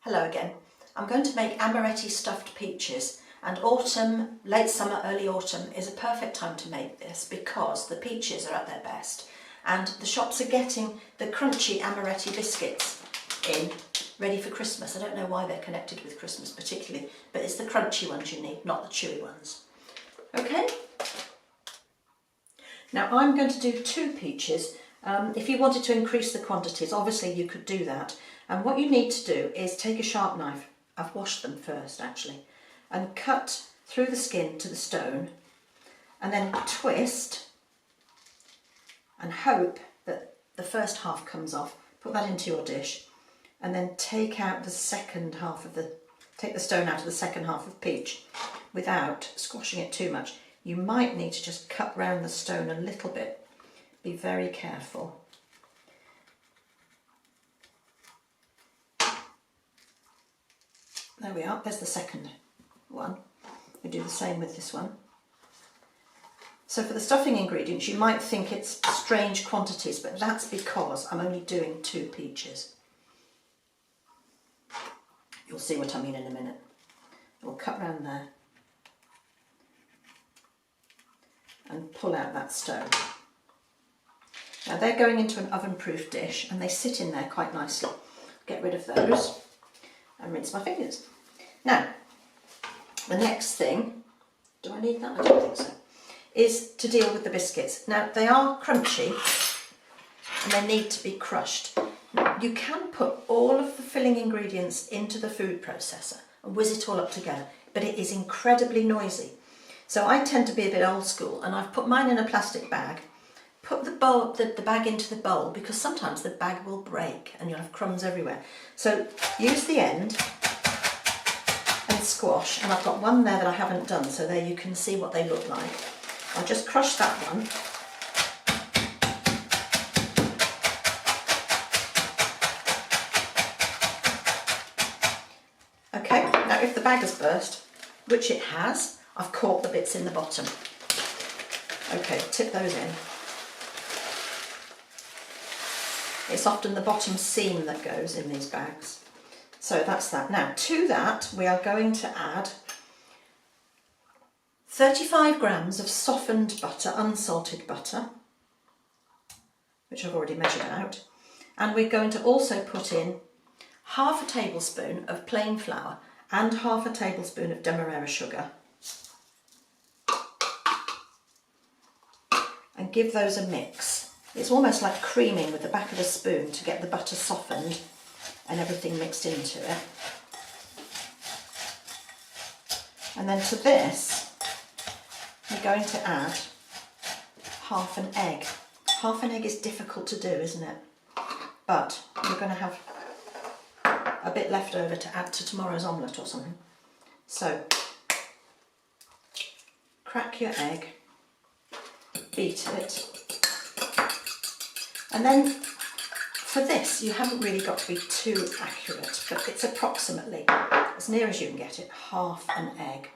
Hello again. I'm going to make Amaretti stuffed peaches, and autumn, late summer, early autumn is a perfect time to make this because the peaches are at their best and the shops are getting the crunchy Amaretti biscuits in, ready for Christmas. I don't know why they're connected with Christmas particularly, but it's the crunchy ones you need, not the chewy ones. Okay? Now I'm going to do 2 peaches. If you wanted to increase the quantities, obviously you could do that. And what you need to do is take a sharp knife, I've washed them first actually, and cut through the skin to the stone, and then twist and hope that the first half comes off. Put that into your dish, and then take out the second half of take the stone out of the second half of peach without squashing it too much. You might need to just cut round the stone a little bit. Be very careful. There we are, there's the second one. We do the same with this one. So for the stuffing ingredients, you might think it's strange quantities, but that's because I'm only doing 2 peaches. You'll see what I mean in a minute. We'll cut round there and pull out that stone. Now they're going into an oven-proof dish and they sit in there quite nicely. Get rid of those and rinse my fingers. Now, the next thing, do I need that? I don't think so, is to deal with the biscuits. Now they are crunchy and they need to be crushed. Now, you can put all of the filling ingredients into the food processor and whiz it all up together, but it is incredibly noisy. So I tend to be a bit old school, and I've put mine in a plastic bag. Put the bag into the bowl because sometimes the bag will break and you'll have crumbs everywhere. So use the end and squash, and I've got one there that I haven't done, so there you can see what they look like. I'll just crush that one. Okay, now if the bag has burst, which it has, I've caught the bits in the bottom. Okay, tip those in. It's often the bottom seam that goes in these bags. So that's that. Now to that we are going to add 35 grams of softened butter, unsalted butter, which I've already measured out. And we're going to also put in half a tablespoon of plain flour and half a tablespoon of Demerara sugar. And give those a mix. It's almost like creaming with the back of a spoon to get the butter softened and everything mixed into it. And then to this, we're going to add half an egg. Half an egg is difficult to do, isn't it? But you're going to have a bit left over to add to tomorrow's omelette or something. So, crack your egg, beat it. And then for this, you haven't really got to be too accurate, but it's approximately, as near as you can get it, half an egg.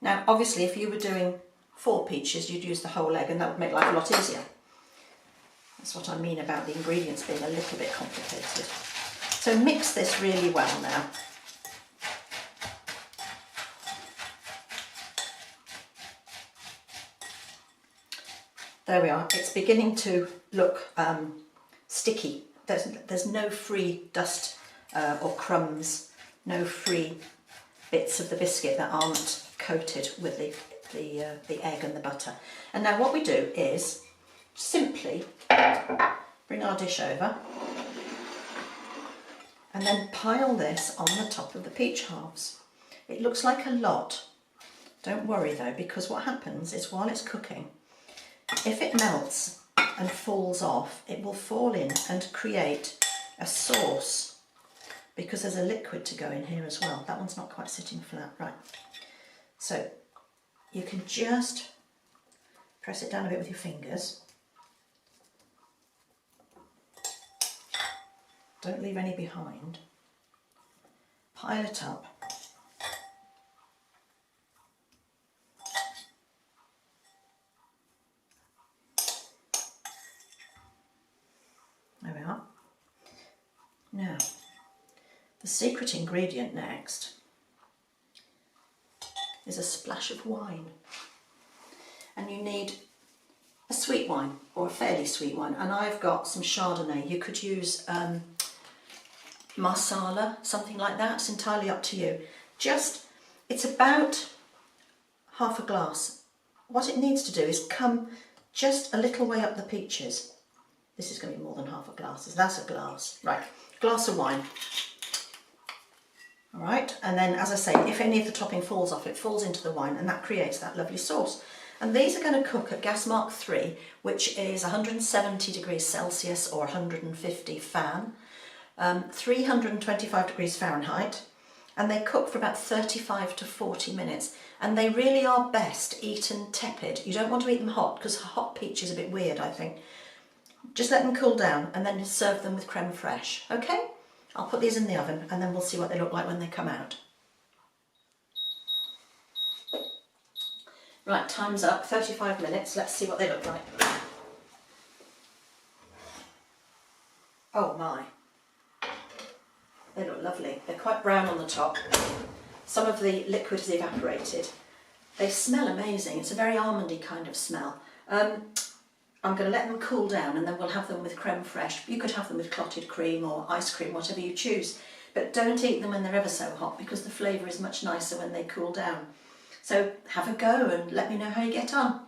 Now, obviously, if you were doing 4 peaches, you'd use the whole egg, and that would make life a lot easier. That's what I mean about the ingredients being a little bit complicated. So mix this really well now. There we are. It's beginning to look sticky. There's no free dust or crumbs, no free bits of the biscuit that aren't coated with the egg and the butter. And now what we do is simply bring our dish over and then pile this on the top of the peach halves. It looks like a lot. Don't worry though, because what happens is while it's cooking, if it melts and falls off, it will fall in and create a sauce because there's a liquid to go in here as well. That one's not quite sitting flat, right. So you can just press it down a bit with your fingers. Don't leave any behind. Pile it up. There we are. Now, The secret ingredient next is a splash of wine. And you need a sweet wine or a fairly sweet wine. And I've got some Chardonnay. You could use Marsala, something like that. It's entirely up to you. It's about half a glass. What it needs to do is come just a little way up the peaches. This is going to be more than half a glass. That's a glass. Right, glass of wine. All right, and then as I say, if any of the topping falls off, it falls into the wine and that creates that lovely sauce. And these are going to cook at gas mark 3, which is 170 degrees Celsius or 150 fan, 325 degrees Fahrenheit, and they cook for about 35 to 40 minutes. And they really are best eaten tepid. You don't want to eat them hot because hot peach is a bit weird, I think. Just let them cool down and then serve them with creme fraiche, okay? I'll put these in the oven and then we'll see what they look like when they come out. Right, time's up, 35 minutes. Let's see what they look like. Oh my. They look lovely. They're quite brown on the top. Some of the liquid has evaporated. They smell amazing. It's a very almondy kind of smell. I'm going to let them cool down and then we'll have them with creme fraiche. You could have them with clotted cream or ice cream, whatever you choose. But don't eat them when they're ever so hot because the flavour is much nicer when they cool down. So have a go and let me know how you get on.